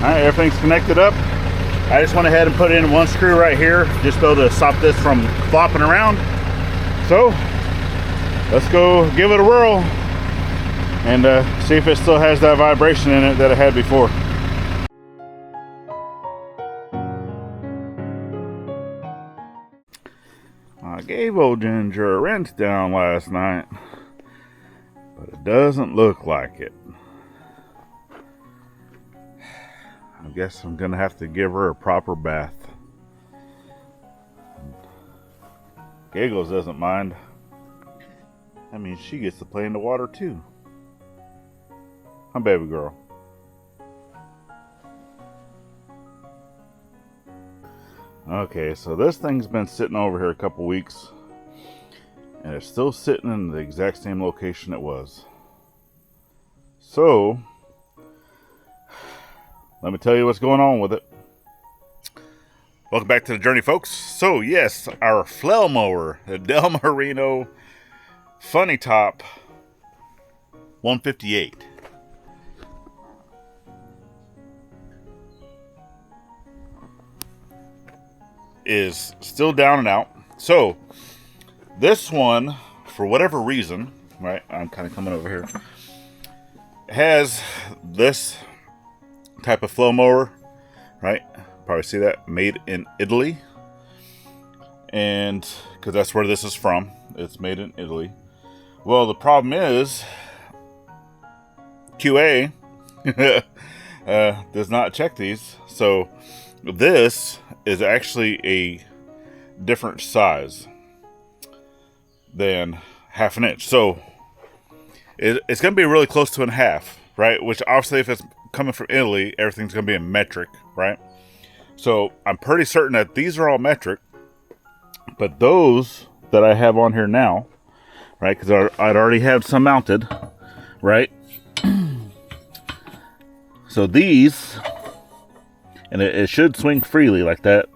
right, everything's connected up. I just went ahead and put in one screw right here, just to be able to stop this from flopping around. So let's go give it a whirl and see if it still has that vibration in it that it had before. I gave old Ginger a rinse down last night, but it doesn't look like it. I guess I'm gonna have to give her a proper bath. Giggles doesn't mind. I mean, she gets to play in the water too. Huh, baby girl? Okay, so this thing's been sitting over here a couple weeks, and it's still sitting in the exact same location it was. So let me tell you what's going on with it. Welcome back to the journey, folks. So yes, our Flail Mower, the Morino Funny Top 158. Is still down and out. So this one, for whatever reason, right, I'm kind of coming over here, has this type of flow mower, right? Probably see that, made in Italy, and because that's where this is from, it's made in Italy. Well, the problem is QA does not check these, so this is actually a different size than half an inch. So it's going to be really close to a half, right? Which obviously, if it's coming from Italy, everything's going to be in metric, right? So I'm pretty certain that these are all metric, but those that I have on here now, right? Because I'd already had some mounted, right? So these, and it should swing freely like that.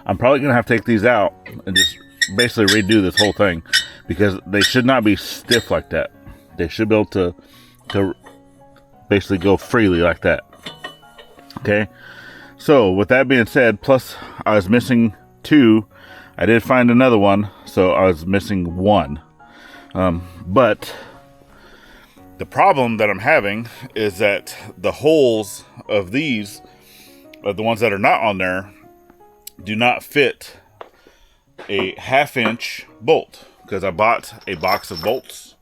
I'm probably going to have to take these out and just basically redo this whole thing, because they should not be stiff like that. They should be able to basically go freely like that. Okay. So with that being said, plus I was missing two. I did find another one, so I was missing one. But the problem that I'm having is that the holes of these, the ones that are not on there, do not fit a half-inch bolt, because I bought a box of bolts,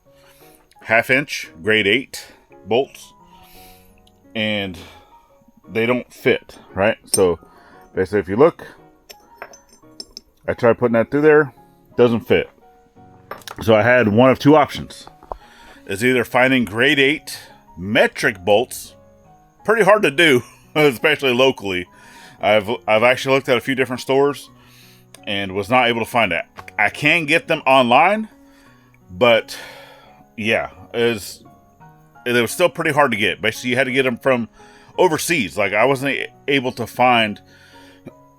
half-inch grade 8 bolts, and they don't fit, right? So basically, if you look, I tried putting that through there, doesn't fit. So I had one of two options. Is either finding grade 8 metric bolts, pretty hard to do, especially locally. I've actually looked at a few different stores and was not able to find it. I can get them online, but yeah, it was still pretty hard to get. Basically, you had to get them from overseas. Like, I wasn't able to find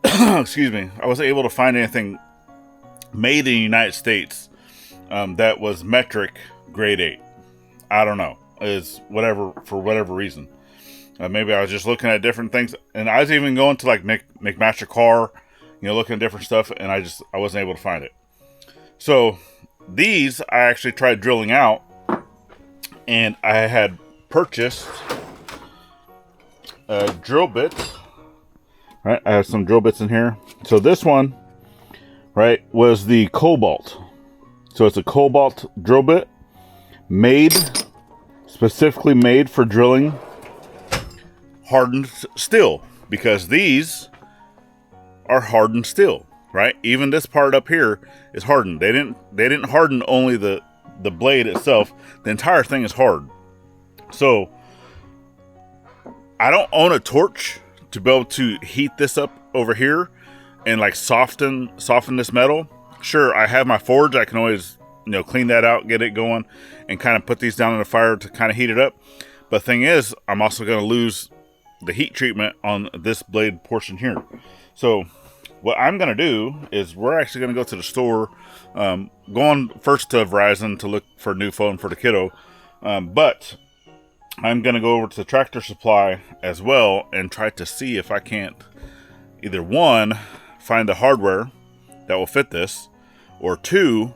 excuse me, I wasn't able to find anything made in the United States that was metric grade 8. I don't know. It's whatever, for whatever reason. Maybe I was just looking at different things, and I was even going to like McMaster Car, looking at different stuff, and I wasn't able to find it. So these I actually tried drilling out, and I had purchased drill bits. Right, I have some drill bits in here. So this one, right, was the Cobalt. So it's a Cobalt drill bit, specifically made for drilling hardened steel, because these are hardened steel, right? Even this part up here is hardened. They didn't harden only the blade itself. The entire thing is hard. So I don't own a torch to be able to heat this up over here and like soften this metal. Sure, I have my forge. I can always clean that out, get it going, and kind of put these down in the fire to kind of heat it up. But the thing is, I'm also going to lose the heat treatment on this blade portion here. So what I'm going to do is we're actually going to go to the store, going first to Verizon to look for a new phone for the kiddo. But I'm going to go over to the Tractor Supply as well and try to see if I can't either one, find the hardware that will fit this, or two,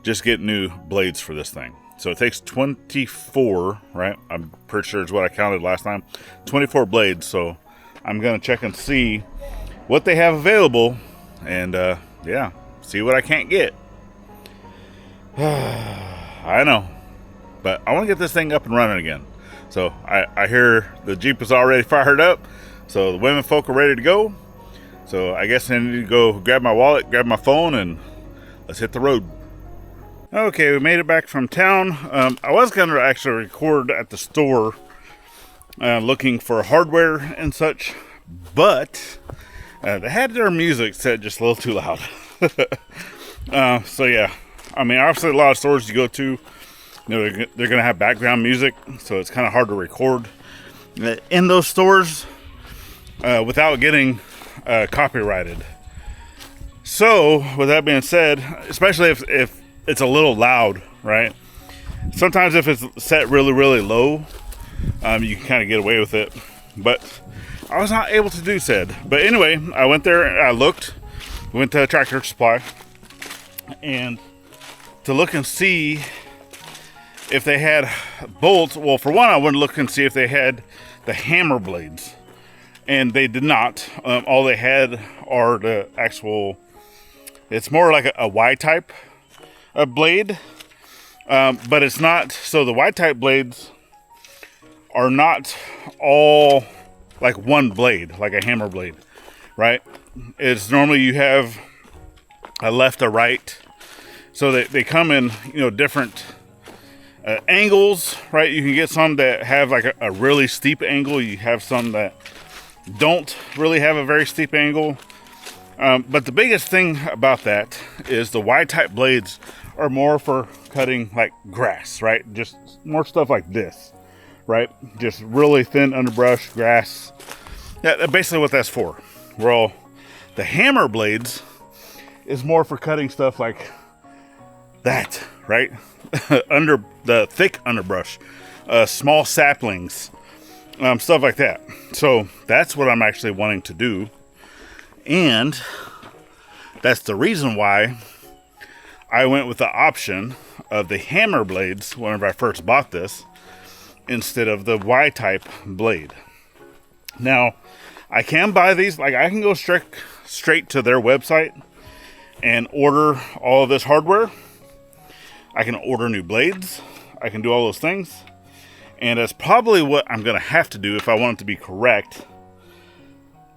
just get new blades for this thing. So it takes 24, right? I'm pretty sure is what I counted last time. 24 blades. So I'm going to check and see what they have available and yeah, see what I can't get. I know. But I want to get this thing up and running again. So I hear the Jeep is already fired up. So the women folk are ready to go. So I guess I need to go grab my wallet, grab my phone, and let's hit the road. Okay, we made it back from town. I was going to actually record at the store looking for hardware and such. But they had their music set just a little too loud. So yeah, I mean, obviously a lot of stores you go to, you know, they're going to have background music, so it's kind of hard to record in those stores without getting copyrighted. So with that being said, especially if it's a little loud, right? Sometimes if it's set really, really low, you can kind of get away with it. But I was not able to do said. But anyway, I went there and I looked, went to Tractor Supply, and to look and see if they had bolts. Well, for one, I went to look and see if they had the hammer blades, and they did not. All they had are the actual, it's more like a Y-type blade, but it's not. So the Y-type blades are not all like one blade, like a hammer blade, right? It's normally you have a left, a right. So they come in, you know, different angles, right? You can get some that have like a really steep angle. You have some that don't really have a very steep angle. But the biggest thing about that is the Y-type blades are more for cutting like grass, right? Just more stuff like this, right? Just really thin underbrush, grass. Yeah, that's basically what that's for. Well, the hammer blades is more for cutting stuff like that, right? Under the thick underbrush, small saplings, stuff like that. So that's what I'm actually wanting to do. And that's the reason why I went with the option of the hammer blades whenever I first bought this, instead of the Y-type blade. Now, I can buy these, like I can go straight to their website and order all of this hardware. I can order new blades. I can do all those things. And that's probably what I'm going to have to do if I want it to be correct.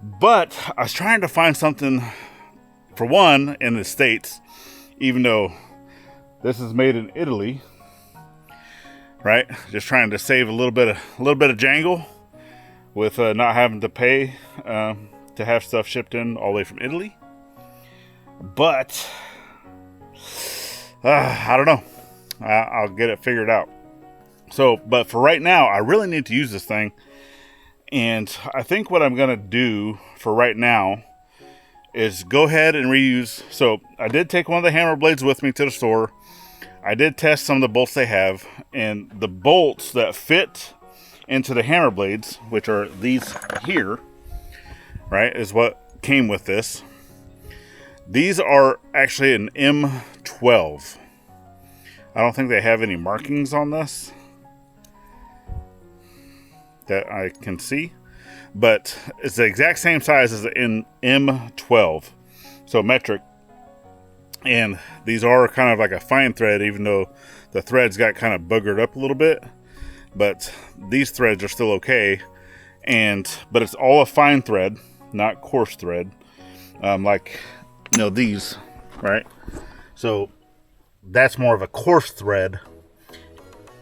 But I was trying to find something, for one, in the States, even though this is made in Italy, right? Just trying to save a little bit of jangle with not having to pay to have stuff shipped in all the way from Italy. But I don't know. I'll get it figured out. So, but for right now, I really need to use this thing. And I think what I'm going to do for right now is go ahead and reuse. So I did take one of the hammer blades with me to the store. I did test some of the bolts they have. And the bolts that fit into the hammer blades, which are these here, right, is what came with this. These are actually an M12. I don't think they have any markings on this that I can see, but it's the exact same size as the M12, so metric. And these are kind of like a fine thread, even though the threads got kind of boogered up a little bit, but these threads are still okay. But it's all a fine thread, not coarse thread, like, you know, these, right? So that's more of a coarse thread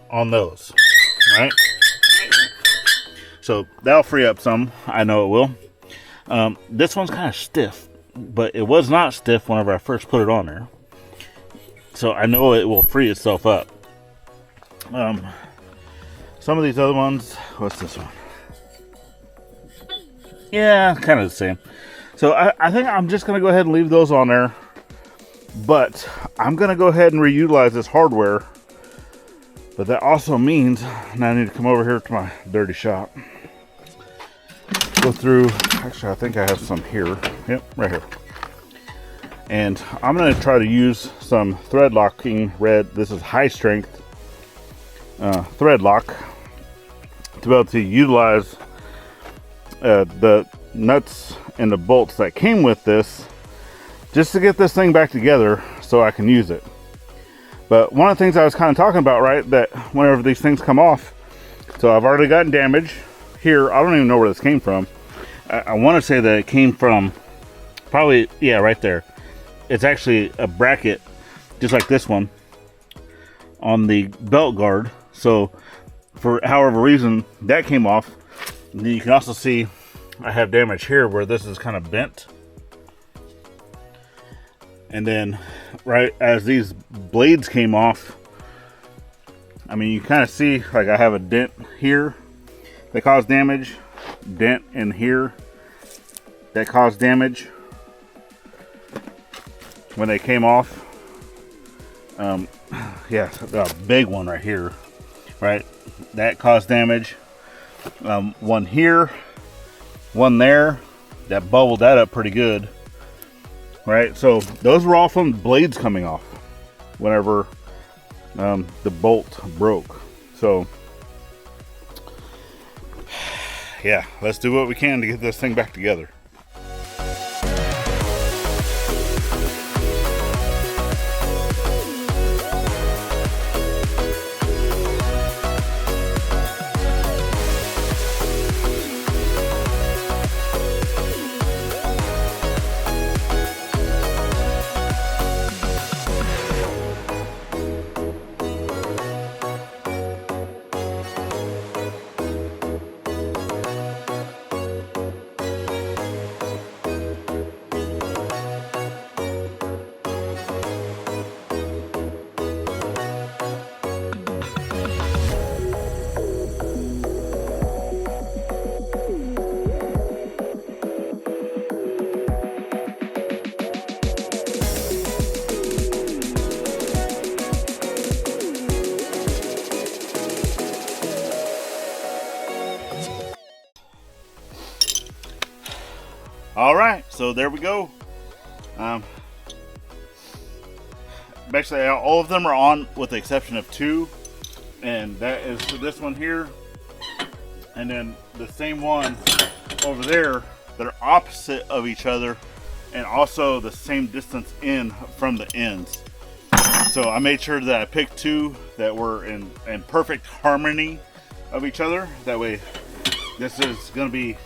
on those, right? So that'll free up some. I know it will. This one's kind of stiff, but it was not stiff whenever I first put it on there. So I know it will free itself up. Some of these other ones, what's this one? Yeah, kind of the same. So I think I'm just going to go ahead and leave those on there. But I'm going to go ahead and reutilize this hardware But that also means now I need to come over here to my dirty shop. Go through, actually I think I have some here. Yep, right here. And I'm going to try to use some thread locking red. This is high strength thread lock to be able to utilize the nuts and the bolts that came with this, just to get this thing back together so I can use it. But one of the things I was kind of talking about, right, that whenever these things come off, so I've already gotten damage here. I don't even know where this came from. I want to say that it came from probably, yeah, right there. It's actually a bracket just like this one on the belt guard. So for however reason that came off. And then you can also see I have damage here where this is kind of bent. And then right as these blades came off, I mean, you kind of see like I have a dent here that caused damage, dent in here that caused damage when they came off. Yeah, a big one right here, right? That caused damage. One here, one there, that bubbled that up pretty good, right? So those were all from blades coming off whenever the bolt broke. So yeah, let's do what we can to get this thing back together. All right, so there we go. Basically, all of them are on with the exception of two, and that is this one here, and then the same one over there that are opposite of each other, and also the same distance in from the ends. So I made sure that I picked two that were in perfect harmony of each other. That way, this is going to be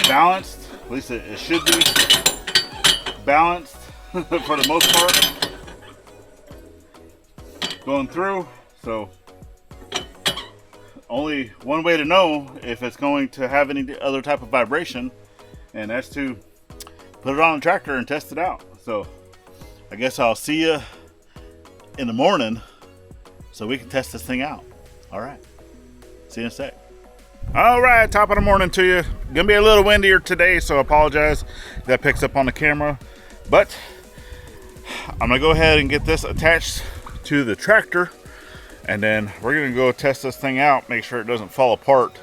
balanced. At least it should be balanced for the most part going through. So only one way to know if it's going to have any other type of vibration, and that's to put it on a tractor and test it out. So I guess I'll see you in the morning so we can test this thing out. All right, see you in a sec. All right, top of the morning to you. Gonna be a little windier today, so I apologize if that picks up on the camera, but I'm gonna go ahead and get this attached to the tractor, and then we're gonna go test this thing out, make sure it doesn't fall apart.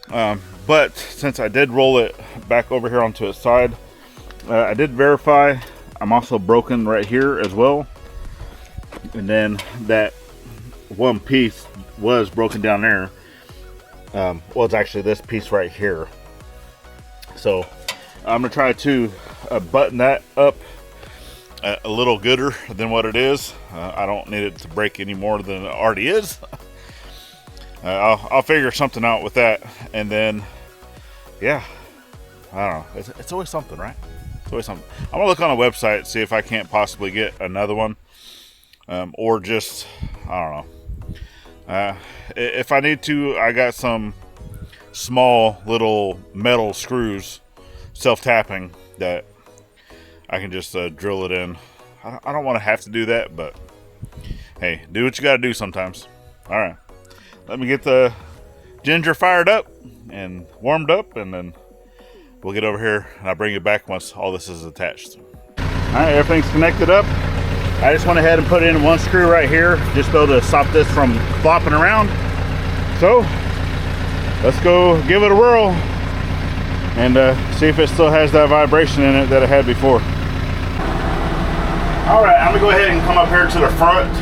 But since I did roll it back over here onto its side, I did verify I'm also broken right here as well, and then that one piece was broken down there. Well, it's actually this piece right here. So I'm gonna try to button that up a little gooder than what it is. I don't need it to break any more than it already is. I'll figure something out with that, and then yeah, I don't know. It's always something, right? It's always something. I'm gonna look on a website, see if I can't possibly get another one, or just, I don't know. If I need to, I got some small little metal screws, self-tapping, that I can just drill it in. I don't want to have to do that, but hey, do what you got to do sometimes. All right, let me get the ginger fired up and warmed up, and then we'll get over here and I'll bring it back once all this is attached. All right, everything's connected up. I just went ahead and put in one screw right here, just to be able to stop this from flopping around. So let's go give it a whirl and see if it still has that vibration in it that it had before. All right, I'm gonna go ahead and come up here to the front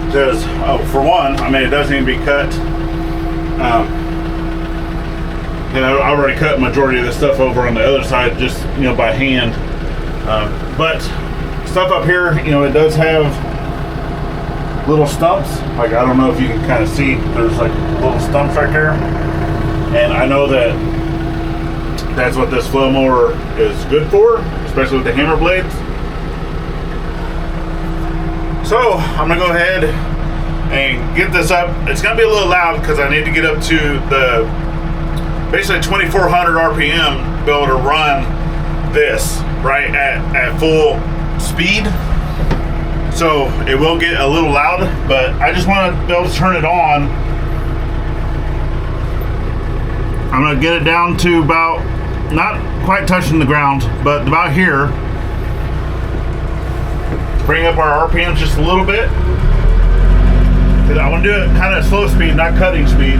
because, for one, I mean, it doesn't even be cut. And I already cut majority of this stuff over on the other side, just, you know, by hand. But stuff up here, you know, it does have little stumps. Like, I don't know if you can kind of see, there's like little stumps right there. And I know that that's what this flail mower is good for, especially with the hammer blades. So I'm gonna go ahead and get this up. It's gonna be a little loud because I need to get up to the basically 2,400 RPM to be able to run this right at full speed. So it will get a little loud, but I just want to be able to turn it on. I'm gonna get it down to about, not quite touching the ground, but about here. Bring up our RPMs just a little bit. Because I want to do it kind of slow speed, not cutting speed.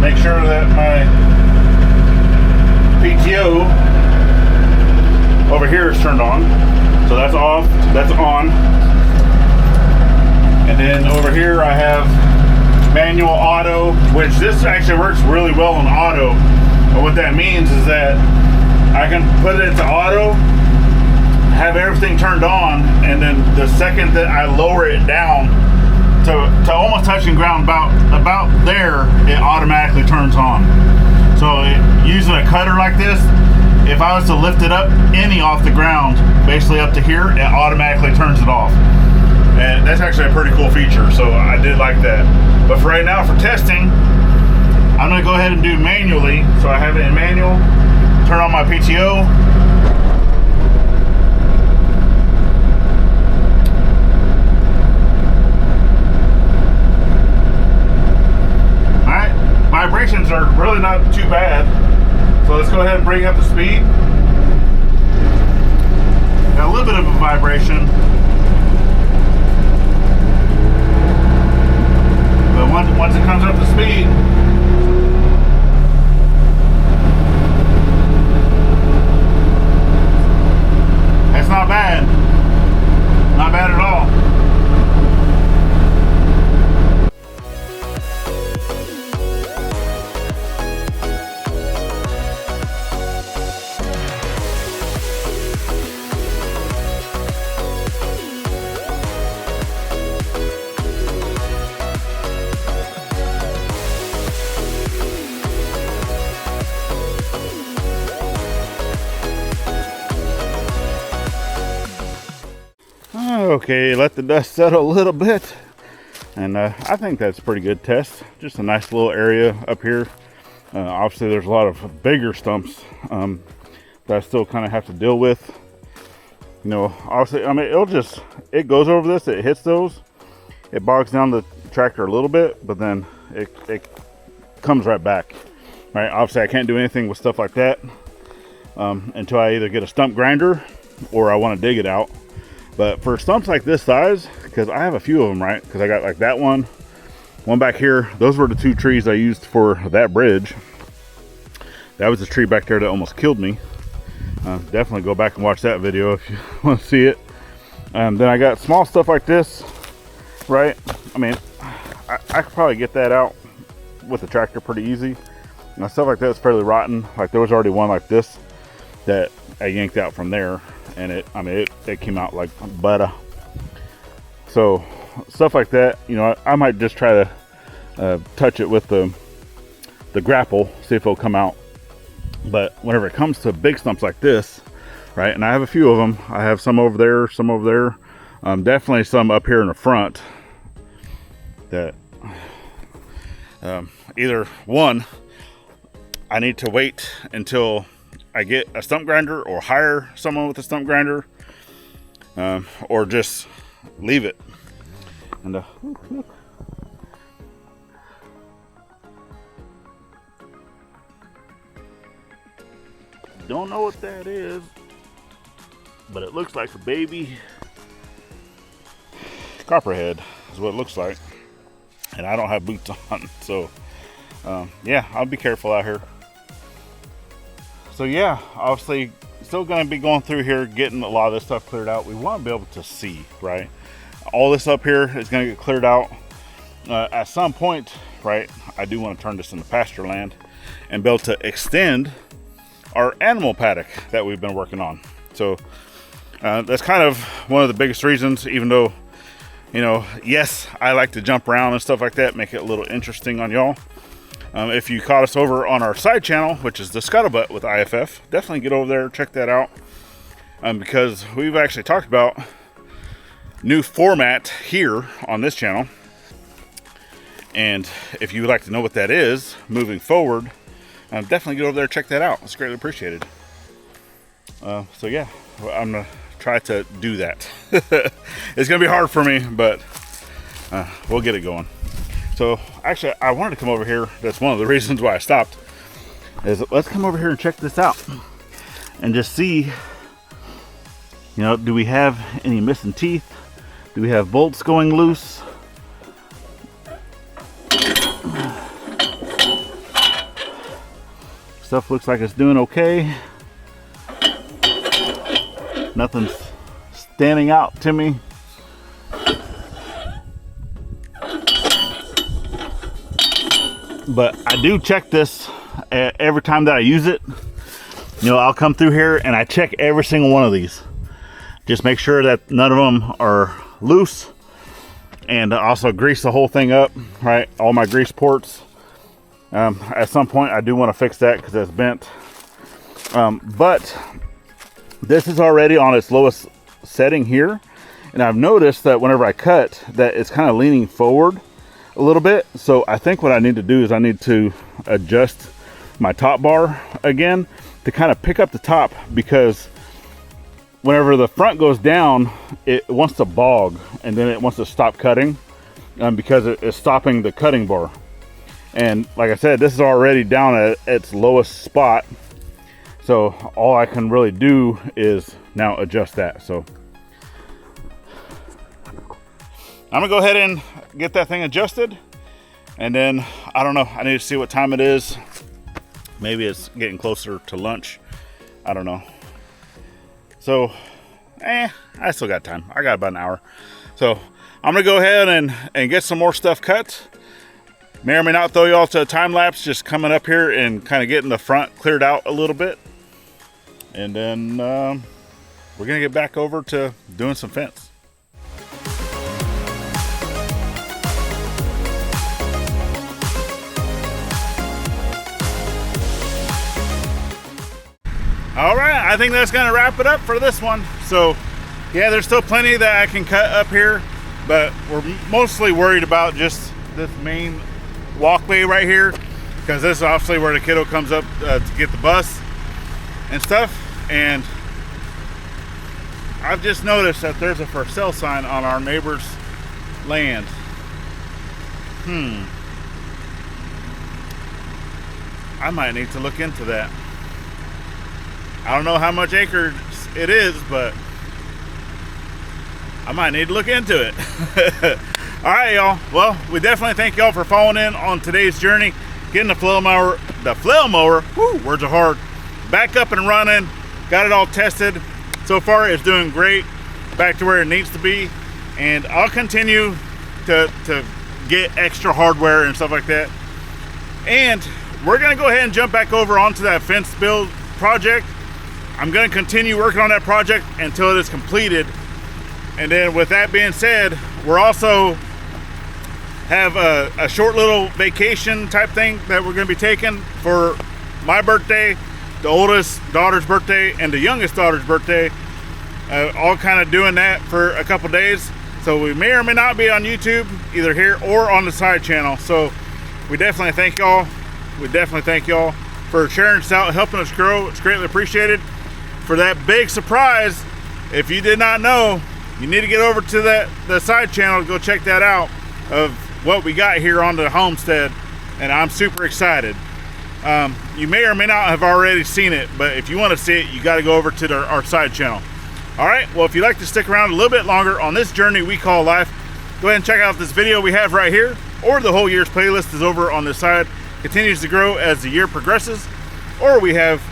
Make sure that my PTO over here is turned on. So that's off, that's on. And then over here I have manual auto, which this actually works really well in auto. But what that means is that I can put it into auto, have everything turned on, and then the second that I lower it down to almost touching ground, about there, it automatically turns on. So using a cutter like this, if I was to lift it up any off the ground, basically up to here, it automatically turns it off. And that's actually a pretty cool feature, so I did like that. But for right now, for testing, I'm gonna go ahead and do manually. So I have it in manual, turn on my PTO. Vibrations are really not too bad. So let's go ahead and bring up the speed. Got a little bit of a vibration. But once it comes up to speed, that's not bad. Not bad at all. Okay, let the dust settle a little bit, and I think that's a pretty good test. Just a nice little area up here. Obviously there's a lot of bigger stumps that I still kind of have to deal with. You know, obviously, I mean, it goes over this, it hits those, it bogs down the tractor a little bit, but then it comes right back. Right, obviously I can't do anything with stuff like that until I either get a stump grinder or I want to dig it out. But for stumps like this size, because I have a few of them, right? Because I got like that one back here. Those were the two trees I used for that bridge. That was the tree back there that almost killed me. Definitely go back and watch that video if you want to see it. Then I got small stuff like this, right? I mean, I could probably get that out with the tractor pretty easy. Now, stuff like that is fairly rotten. Like there was already one like this that I yanked out from there, and it came out like butter. So stuff like that, you know, I might just try to touch it with the grapple, see if it'll come out. But whenever it comes to big stumps like this, right, and I have a few of them, I have some over there, definitely some up here in the front that either one, I need to wait until I get a stump grinder or hire someone with a stump grinder, or just leave it. And look. Don't know what that is, but it looks like a baby copperhead is what it looks like. And I don't have boots on, so yeah, I'll be careful out here. So yeah, obviously still going to be going through here, getting a lot of this stuff cleared out. We want to be able to see, right? All this up here is going to get cleared out at some point, right? I do want to turn this into pasture land and be able to extend our animal paddock that we've been working on. So that's kind of one of the biggest reasons, even though, you know, yes, I like to jump around and stuff like that, make it a little interesting on y'all. If you caught us over on our side channel, which is the Scuttlebutt with IFF, definitely get over there, check that out. Because we've actually talked about new format here on this channel. And if you would like to know what that is moving forward, definitely get over there and check that out. It's greatly appreciated. So yeah, I'm gonna try to do that. It's gonna be hard for me, but we'll get it going. So actually, I wanted to come over here. That's one of the reasons why I stopped. Is let's come over here and check this out, and just see. You know, do we have any missing teeth? Do we have bolts going loose? Stuff looks like it's doing okay. Nothing's standing out to me. But I do check this every time that I use it. You know, I'll come through here and I check every single one of these. Just make sure that none of them are loose. And also grease the whole thing up, right? All my grease ports. At some point I do want to fix that because it's bent. But this is already on its lowest setting here. And I've noticed that whenever I cut, that it's kind of leaning forward a little bit. So I think what I need to do is I need to adjust my top bar again to kind of pick up the top, because whenever the front goes down, it wants to bog and then it wants to stop cutting because it's stopping the cutting bar. And like I said, this is already down at its lowest spot. So all I can really do is now adjust that. So I'm gonna go ahead and get that thing adjusted. And then, I don't know, I need to see what time it is. Maybe it's getting closer to lunch. I don't know. So, I still got time. I got about an hour. So I'm gonna go ahead and get some more stuff cut. May or may not throw you all to a time lapse, just coming up here and kind of getting the front cleared out a little bit. And then we're gonna get back over to doing some fence. All right, I think that's gonna wrap it up for this one. So yeah, there's still plenty that I can cut up here, but we're mostly worried about just this main walkway right here, because this is obviously where the kiddo comes up to get the bus and stuff. And I've just noticed that there's a for sale sign on our neighbor's land. I might need to look into that. I don't know how much acres it is, but I might need to look into it. All right, y'all. Well, we definitely thank y'all for following in on today's journey, getting the flail mower, whoo, words are hard, back up and running, got it all tested. So far, it's doing great, back to where it needs to be. And I'll continue to get extra hardware and stuff like that. And we're gonna go ahead and jump back over onto that fence build project. I'm going to continue working on that project until it is completed. And then with that being said, we're also have a short little vacation type thing that we're going to be taking for my birthday, the oldest daughter's birthday, and the youngest daughter's birthday. All kind of doing that for a couple days. So we may or may not be on YouTube, either here or on the side channel. So we definitely thank y'all. We definitely thank y'all for sharing us out, helping us grow. It's greatly appreciated. For that big surprise, if you did not know, you need to get over to the side channel to go check that out of what we got here on the homestead. And I'm super excited. You may or may not have already seen it, but if you want to see it, you got to go over to our side channel. All right, well, if you'd like to stick around a little bit longer on this journey we call life, go ahead and check out this video we have right here, or the whole year's playlist is over on this side. Continues to grow as the year progresses, or we have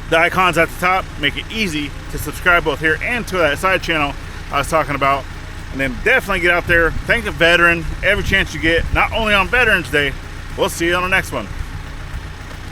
the icons at the top, make it easy to subscribe both here and to that side channel I was talking about. And then definitely get out there, thank a veteran every chance you get, not only on Veterans Day. We'll see you on the next one.